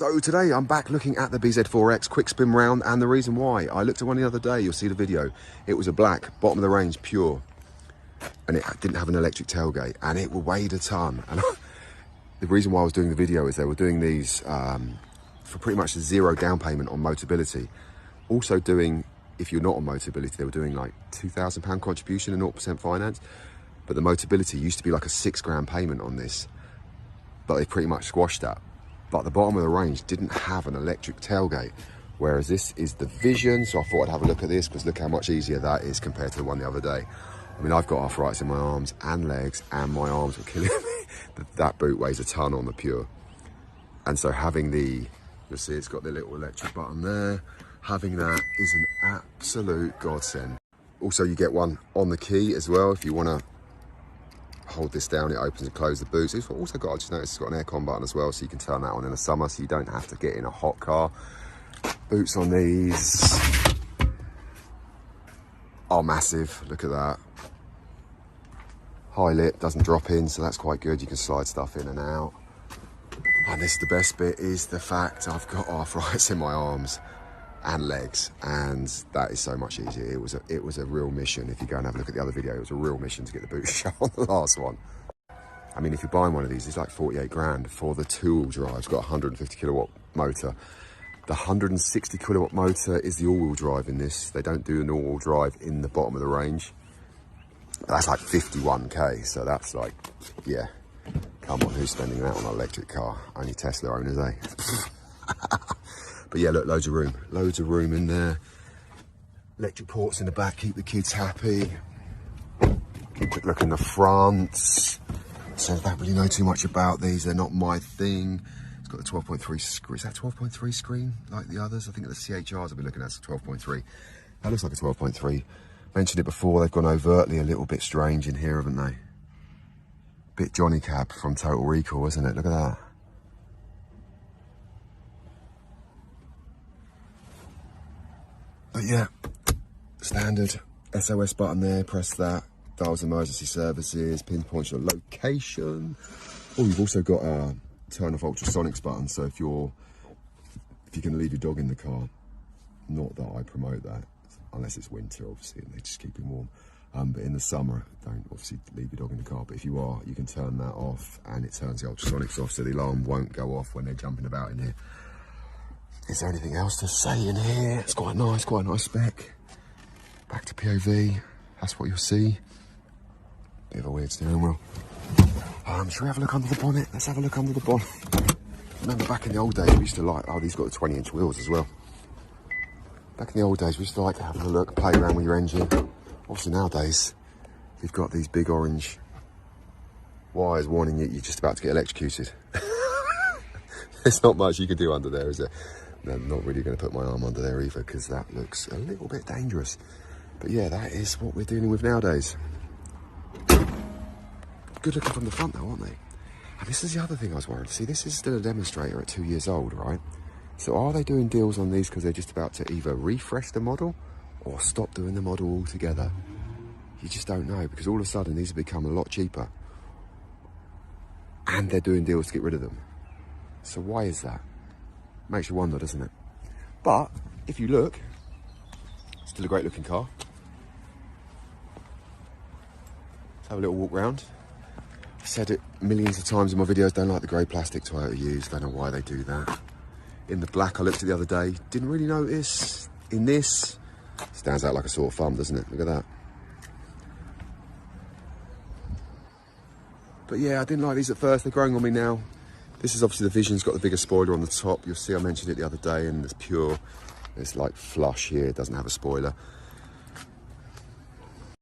So today I'm back looking at the BZ4X quick spin round, and the reason why, I looked at one the other day, you'll see the video. It was a black, bottom of the range, pure, and it didn't have an electric tailgate, and it weighed a ton. And the reason why I was doing the video is they were doing these for pretty much a zero down payment on MOTABILITY. Also doing, if you're not on MOTABILITY, they were doing like £2,000 contribution and 0% finance. But the MOTABILITY used to be like a £6 payment on this, but they pretty much squashed that. But the bottom of the range didn't have an electric tailgate, whereas this is the Vision. So I thought I'd have a look at this because look how much easier that is compared to the one the other day. I mean, I've got arthritis in my arms and legs, and my arms were killing me. That boot weighs a ton on the Pure. And so having the, you'll see it's got the little electric button there. Having that is an absolute godsend. Also, you get one on the key as well. If you want to hold this down, it opens and closes the boots. It's also got, I just noticed it's got an aircon button as well, so you can turn that on in the summer, so you don't have to get in a hot car. Boots on these are massive. Look at that. High lip, doesn't drop in, so that's quite good. You can slide stuff in and out. And this is the best bit, is the fact I've got arthritis in my arms and legs, and that is so much easier. It was a real mission. If you go and have a look at the other video, it was a real mission to get the boot shut on the last one. I mean, if you're buying one of these, it's like 48 grand for the two-wheel drive. It's got a 150 kilowatt motor. The 160 kilowatt motor is the all-wheel drive in this. They don't do an all-wheel drive in the bottom of the range. But that's like 51k, so that's like, yeah, come on, who's spending that on an electric car? Only Tesla owners, eh? But yeah, look, loads of room in there. Electric ports in the back, keep the kids happy. Quick look in the front. So I don't really know too much about these. They're not my thing. It's got the 12.3 screen. Is that 12.3 screen like the others? I think the CHRs I'll be looking at is 12.3. That looks like a 12.3. Mentioned it before, they've gone overtly a little bit strange in here, haven't they? Bit Johnny Cab from Total Recall, isn't it? Look at that. But yeah, standard SOS button there, press that, dials emergency services, pinpoints your location. Oh, you've also got a turn off ultrasonics button, so if you're going to leave your dog in the car, not that I promote that, unless it's winter obviously and they just keep him warm. But in the summer, don't obviously leave your dog in the car, but if you are, you can turn that off and it turns the ultrasonics off, so the alarm won't go off when they're jumping about in here. Is there anything else to say in here? It's quite a nice spec. Back to POV, that's what you'll see. Bit of a weird steering wheel. Shall we have a look under the bonnet? Let's have a look under the bonnet. Remember back in the old days, we used to like, oh, these got the 20-inch wheels as well. Back in the old days, we used to like having a look, play around with your engine. Obviously nowadays, you've got these big orange wires warning you you're just about to get electrocuted. There's not much you can do under there, is there? No, I'm not really going to put my arm under there either, because that looks a little bit dangerous. But yeah, that is what we're dealing with nowadays. Good looking from the front though, aren't they? And this is the other thing I was worried. See, this is still a demonstrator at 2 years old, right? So are they doing deals on these because they're just about to either refresh the model or stop doing the model altogether? You just don't know, because all of a sudden these have become a lot cheaper. And they're doing deals to get rid of them. So why is that? Makes you wonder, doesn't it? But if you look, still a great looking car. Let's have a little walk round. I've said it millions of times in my videos, don't like the grey plastic Toyota use, don't know why they do that. In the black I looked at the other day, didn't really notice. In this, stands out like a sore thumb, doesn't it? Look at that. But yeah, I didn't like these at first, they're growing on me now. This is obviously the Vision's got the bigger spoiler on the top. You'll see I mentioned it the other day, and it's Pure. It's like flush here, it doesn't have a spoiler.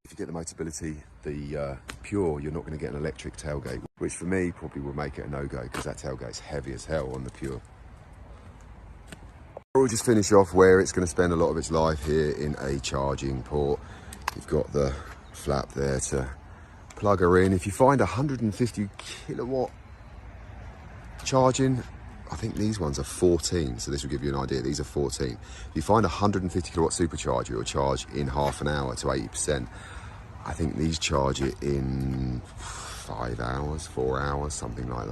If you get the MOTABILITY, the Pure, you're not going to get an electric tailgate, which for me probably will make it a no-go, because that tailgate's heavy as hell on the Pure. We'll just finish off where it's going to spend a lot of its life here in a charging port. You've got the flap there to plug her in. If you find 150 kilowatt charging, I think these ones are 14, so this will give you an idea. These are 14. If you find 150 kilowatt supercharger, it'll charge in half an hour to 80%. I think these charge it in 5 hours, 4 hours, something like that.